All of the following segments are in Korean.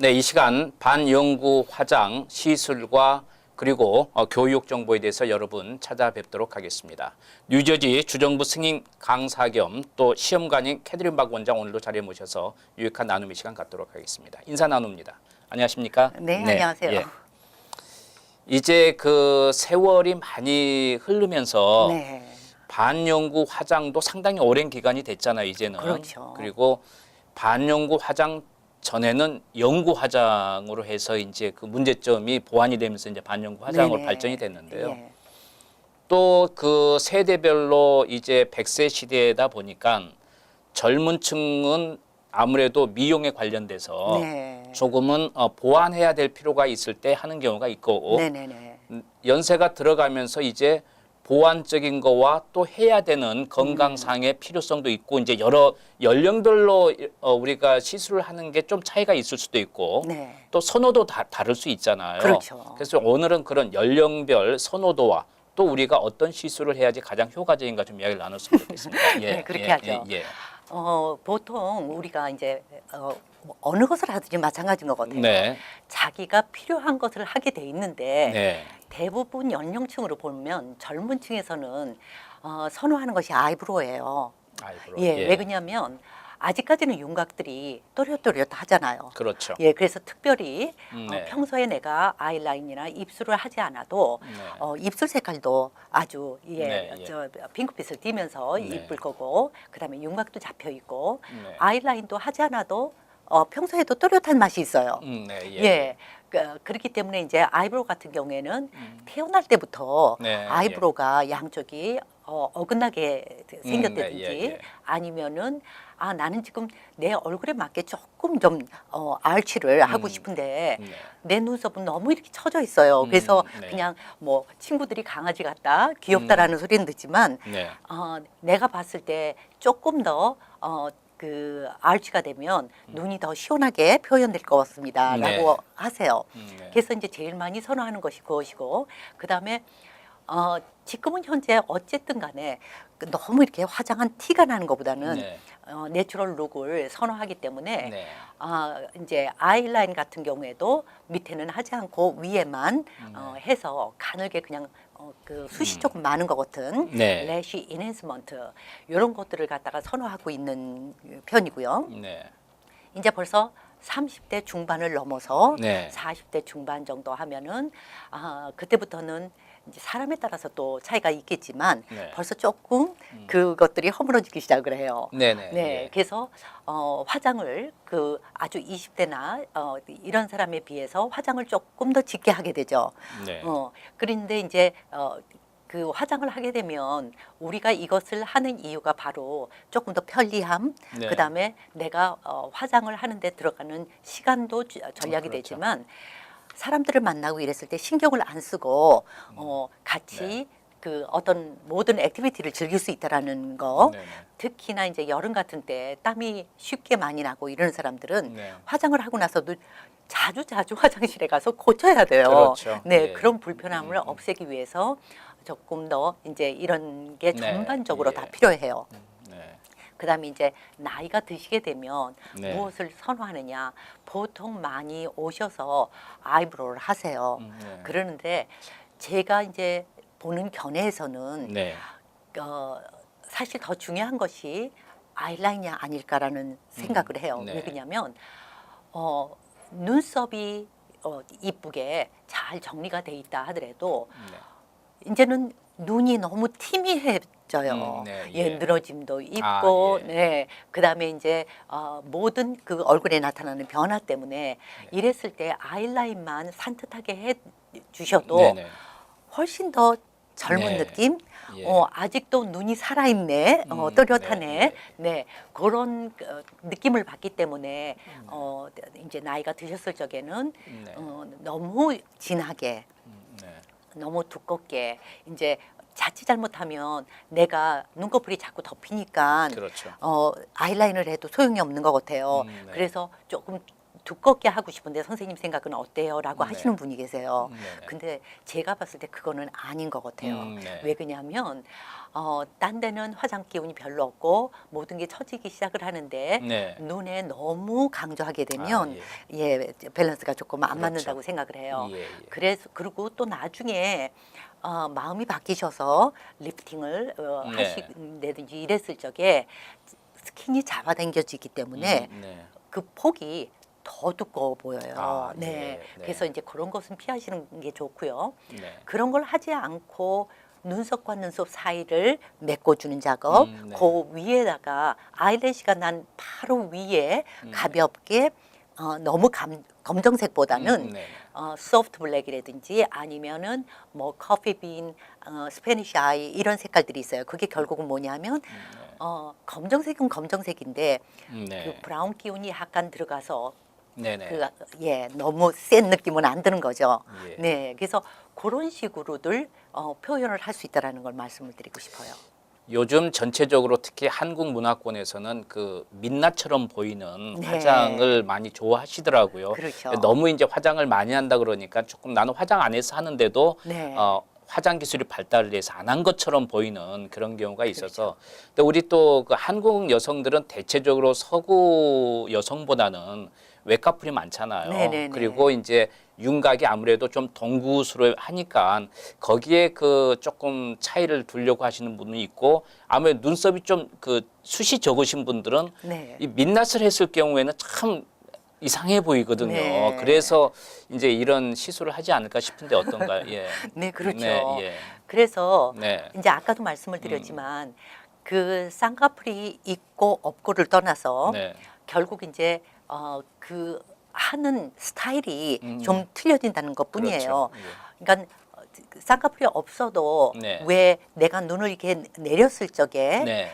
네, 이 시간 반영구 화장 시술과 그리고 교육 정보에 대해서 여러분 찾아뵙도록 하겠습니다. 뉴저지 주정부 승인 강사 겸 또 시험관인 캐드린 박 원장 오늘도 자리에 모셔서 유익한 나눔의 시간 갖도록 하겠습니다. 인사 나눕니다. 안녕하십니까? 네, 안녕하세요. 예. 이제 그 세월이 많이 흐르면서 네. 반영구 화장도 상당히 오랜 기간이 됐잖아요, 이제는. 그렇죠. 그리고 반영구 화장 전에는 영구 화장으로 해서 이제 그 문제점이 보완이 되면서 이제 반영구 화장으로 네네. 발전이 됐는데요. 예. 또 그 세대별로 이제 100세 시대다 보니까 젊은 층은 아무래도 미용에 관련돼서 네. 조금은 보완해야 될 필요가 있을 때 하는 경우가 있고 네네네. 연세가 들어가면서 이제 보완적인 거와 또 해야 되는 건강상의 필요성도 있고 이제 여러 연령별로 우리가 시술을 하는 게 좀 차이가 있을 수도 있고 네. 또 선호도 다를 수 있잖아요. 그렇죠. 그래서 오늘은 그런 연령별 선호도와 또 우리가 어떤 시술을 해야지 가장 효과적인가 좀 이야기를 나눴으면 좋겠습니다. 예, 네, 그렇게 하죠. 예. 보통 우리가 이제 어느 것을 하든지 마찬가지인 것 같아요. 네. 자기가 필요한 것을 하게 돼 있는데 네. 대부분 연령층으로 보면 젊은 층에서는 선호하는 것이 아이브로우예요. 아이브로우. 예, 왜 그러냐면 아직까지는 윤곽들이 또렷또렷 하잖아요. 그렇죠. 예, 그래서 특별히 네. 평소에 내가 아이라인이나 입술을 하지 않아도 네. 입술 색깔도 아주 네, 예. 저 핑크빛을 띠면서 네. 이쁠 거고, 그다음에 윤곽도 잡혀 있고, 네. 아이라인도 하지 않아도 평소에도 또렷한 맛이 있어요. 네. 예. 그렇기 때문에 이제 아이브로우 같은 경우에는 태어날 때부터 네, 아이브로우가 양쪽이 어긋나게 생겼다든지 예. 아니면은 나는 지금 내 얼굴에 맞게 조금 좀 알치를 하고 싶은데 네. 내 눈썹은 너무 이렇게 처져 있어요. 그래서 네. 그냥 뭐 친구들이 강아지 같다, 귀엽다라는 소리는 듣지만 네. 내가 봤을 때 조금 더 그 알치가 되면 눈이 더 시원하게 표현될 것 같습니다라고 네. 하세요. 네. 그래서 이제 제일 많이 선호하는 것이 그것이고, 그다음에 지금은 현재 어쨌든 간에 너무 이렇게 화장한 티가 나는 것보다는 네. 내추럴 룩을 선호하기 때문에 네. 이제 아이라인 같은 경우에도 밑에는 하지 않고 위에만 해서 가늘게 그냥 그 숱이 조금 많은 것 같은 네. 래쉬 인핸스먼트 이런 것들을 갖다가 선호하고 있는 편이고요. 네. 이제 벌써 30대 중반을 넘어서 네. 40대 중반 정도 하면은 그때부터는 이제 사람에 따라서 또 차이가 있겠지만 네. 벌써 조금 그것들이 허물어지기 시작을 해요. 네네. 네, 예. 그래서 화장을 그 아주 20대나 이런 사람에 비해서 화장을 조금 더 짙게 하게 되죠. 네. 그런데 이제 그 화장을 하게 되면 우리가 이것을 하는 이유가 바로 조금 더 편리함, 네. 그다음에 내가 화장을 하는데 들어가는 시간도 전략이 그렇죠. 되지만 사람들을 만나고 이랬을 때 신경을 안 쓰고 같이 네. 그 어떤 모든 액티비티를 즐길 수 있다라는 거. 네네. 특히나 이제 여름 같은 때 땀이 쉽게 많이 나고 이런 사람들은 네. 화장을 하고 나서도 자주 화장실에 가서 고쳐야 돼요. 그렇죠. 네, 예. 그런 불편함을 없애기 위해서 조금 더 이제 이런 게 네, 전반적으로 예. 다 필요해요. 네. 그다음에 이제 나이가 드시게 되면 네. 무엇을 선호하느냐, 보통 많이 오셔서 아이브로우를 하세요. 네. 그러는데 제가 이제 보는 견해에서는 네. 사실 더 중요한 것이 아이라인이 아닐까라는 생각을 해요. 네. 왜 그러냐면 눈썹이 이쁘게 잘 정리가 돼 있다 하더라도 네. 이제는 눈이 너무 티미해져요. 네, 예, 예. 늘어짐도 있고, 예. 네. 그다음에 이제 모든 그 얼굴에 나타나는 변화 때문에 이랬을 때 아이라인만 산뜻하게 해 주셔도 네네. 훨씬 더 젊은 네. 느낌? 예. 아직도 눈이 살아있네, 또렷하네. 네, 네, 그런 느낌을 받기 때문에 이제 나이가 드셨을 적에는 네. 너무 진하게, 네. 너무 두껍게 이제 자칫 잘못하면 내가 눈꺼풀이 자꾸 덮이니까 그렇죠. 아이라인을 해도 소용이 없는 것 같아요. 네. 그래서 조금 두껍게 하고 싶은데 선생님 생각은 어때요? 라고 네. 하시는 분이 계세요. 네네. 근데 제가 봤을 때 그거는 아닌 것 같아요. 네. 왜 그러냐면 딴 데는 화장 기운이 별로 없고 모든 게 처지기 시작을 하는데 네. 눈에 너무 강조하게 되면 아, 예, 밸런스가 조금 안 그렇죠. 맞는다고 생각을 해요. 예, 예. 그래서 그리고 또 나중에 마음이 바뀌셔서 리프팅을 네. 하시는데든지 이랬을 적에 스킨이 잡아당겨지기 때문에 네. 그 폭이 더 두꺼워 보여요. 아, 네. 예, 네. 그래서 이제 그런 것은 피하시는 게 좋고요. 네. 그런 걸 하지 않고 눈썹과 눈썹 사이를 메꿔주는 작업, 네. 그 위에다가 아이래시가 난 바로 위에 가볍게 너무 검정색보다는 네. 소프트 블랙이라든지 아니면은 뭐 커피빈, 스페니쉬 아이 이런 색깔들이 있어요. 그게 결국은 뭐냐면 검정색은 검정색인데 네. 그 브라운 기운이 약간 들어가서 네네. 너무 센 느낌은 안 드는 거죠. 예. 네, 그래서 그런 식으로들 표현을 할 수 있다라는 걸 말씀을 드리고 싶어요. 요즘 전체적으로 특히 한국 문화권에서는 그 민낯처럼 보이는 네. 화장을 많이 좋아하시더라고요. 그렇죠. 너무 이제 화장을 많이 한다 그러니까 조금 나는 화장 안 해서 하는데도 네. 화장 기술이 발달을 해서 안 한 것처럼 보이는 그런 경우가 있어서 그렇죠. 근데 우리 또 그 한국 여성들은 대체적으로 서구 여성보다는 외카풀이 많잖아요. 네네네. 그리고 이제 윤곽이 아무래도 좀 동구스로 하니까 거기에 그 조금 차이를 두려고 하시는 분이 있고 아무래도 눈썹이 좀 그 숱이 적으신 분들은 네. 이 민낯을 했을 경우에는 참 이상해 보이거든요. 네. 그래서 이제 이런 시술을 하지 않을까 싶은데 어떤가요? 예. 네, 그렇죠. 네, 예. 그래서 네. 이제 아까도 말씀을 드렸지만 그 쌍꺼풀이 있고 없고를 떠나서 네. 결국 이제 그 하는 스타일이 좀 틀려진다는 것뿐이에요. 그렇죠. 그러니까 쌍꺼풀이 없어도 네. 왜 내가 눈을 이렇게 내렸을 적에 네.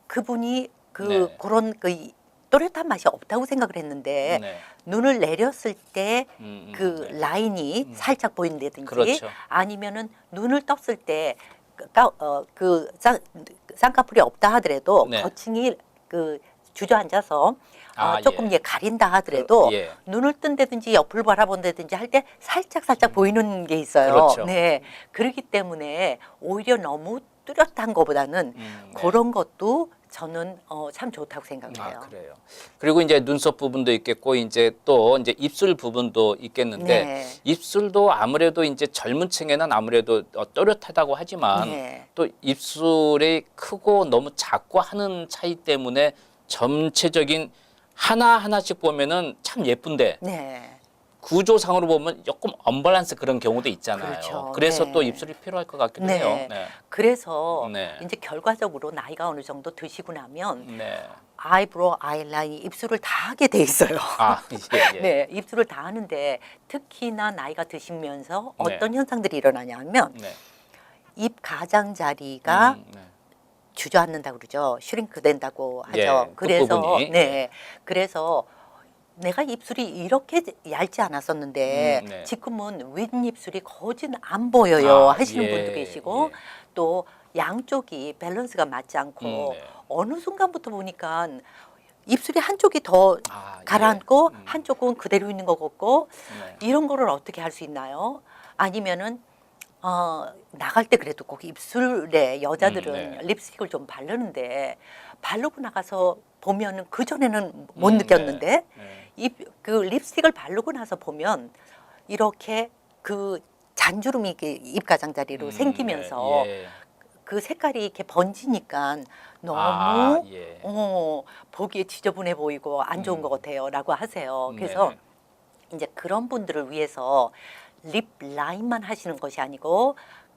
그분이 네. 그런 그 또렷한 맛이 없다고 생각을 했는데 네. 눈을 내렸을 때 그 네. 라인이 살짝 보인다든지 그렇죠. 아니면은 눈을 떴을 때 쌍꺼풀이 없다 하더라도 네. 거층이 주저앉아서 조금 예. 가린다 하더라도 예. 눈을 뜬다든지 옆을 바라본다든지 할 때 살짝 보이는 게 있어요. 그렇죠. 네, 그렇기 때문에 오히려 너무 뚜렷한 것보다는 네. 그런 것도 저는 참 좋다고 생각해요. 그래요. 그리고 이제 눈썹 부분도 있겠고 이제 또 이제 입술 부분도 있겠는데 네. 입술도 아무래도 이제 젊은 층에는 아무래도 또렷하다고 하지만 네. 또 입술이 크고 너무 작고 하는 차이 때문에 전체적인 하나하나씩 보면은 참 예쁜데 네. 구조상으로 보면 조금 언밸런스 그런 경우도 있잖아요. 그렇죠. 그래서 네. 또 입술이 필요할 것 같기도 네. 해요. 네. 그래서 네. 이제 결과적으로 나이가 어느 정도 드시고 나면 네. 아이브로우, 아이라인, 입술을 다 하게 돼 있어요. 예, 예. 네, 입술을 다 하는데 특히나 나이가 드시면서 네. 어떤 현상들이 일어나냐면 네. 입 가장자리가 네. 주저앉는다고 그러죠. 슈링크 된다고 하죠. 예, 그래서 끝부분이. 네, 그래서 내가 입술이 이렇게 얇지 않았었는데 네. 지금은 윗입술이 거진 안 보여요 하시는 예, 분도 계시고 예. 또 양쪽이 밸런스가 맞지 않고 네. 어느 순간부터 보니까 입술이 한쪽이 더 예. 가라앉고 한쪽은 그대로 있는 것 같고 네. 이런 거를 어떻게 할 수 있나요? 아니면은 나갈 때 그래도 꼭 입술에 여자들은 네. 립스틱을 좀 바르는데 바르고 나가서 보면은 그 전에는 못 네. 느꼈는데 네. 그 립스틱을 바르고 나서 보면 이렇게 그 잔주름이 이렇게 입가장자리로 생기면서 예. 그 색깔이 이렇게 번지니까 너무 예. 보기에 지저분해 보이고 안 좋은 것 같아요라고 하세요. 그래서 네. 이제 그런 분들을 위해서 립 라인만 하시는 것이 아니고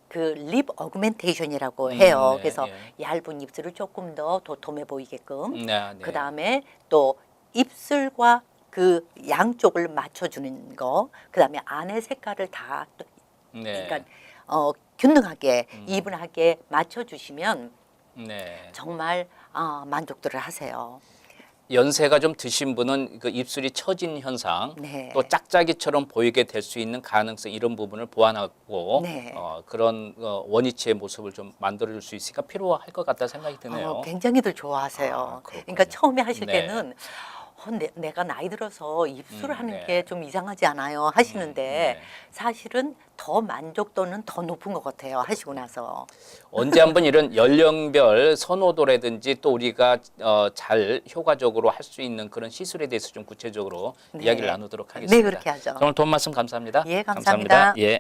그 립 어그멘테이션이라고 해요. 네, 그래서 예. 얇은 입술을 조금 더 도톰해 보이게끔 네, 네. 그 다음에 또 입술과 그 양쪽을 맞춰주는 거, 그 다음에 안의 색깔을 다 네. 그러니까 균등하게 이분하게 맞춰주시면 네. 정말 만족들을 하세요. 연세가 좀 드신 분은 그 입술이 처진 현상, 네. 또 짝짝이처럼 보이게 될 수 있는 가능성 이런 부분을 보완하고 네. 그런 원위치의 모습을 좀 만들어줄 수 있으니까 필요할 것 같다 생각이 드네요. 굉장히들 좋아하세요. 그렇군요. 그러니까 처음에 하실 네. 때는 내가 나이 들어서 입술을 하는 네. 게 좀 이상하지 않아요 하시는데 네. 사실은 더 만족도는 더 높은 것 같아요 하시고 나서. 언제 한번 이런 연령별 선호도라든지 또 우리가 잘 효과적으로 할 수 있는 그런 시술에 대해서 좀 구체적으로 네. 이야기를 나누도록 하겠습니다. 네, 그렇게 하죠. 오늘 도움 말씀 감사합니다. 예, 감사합니다. 예.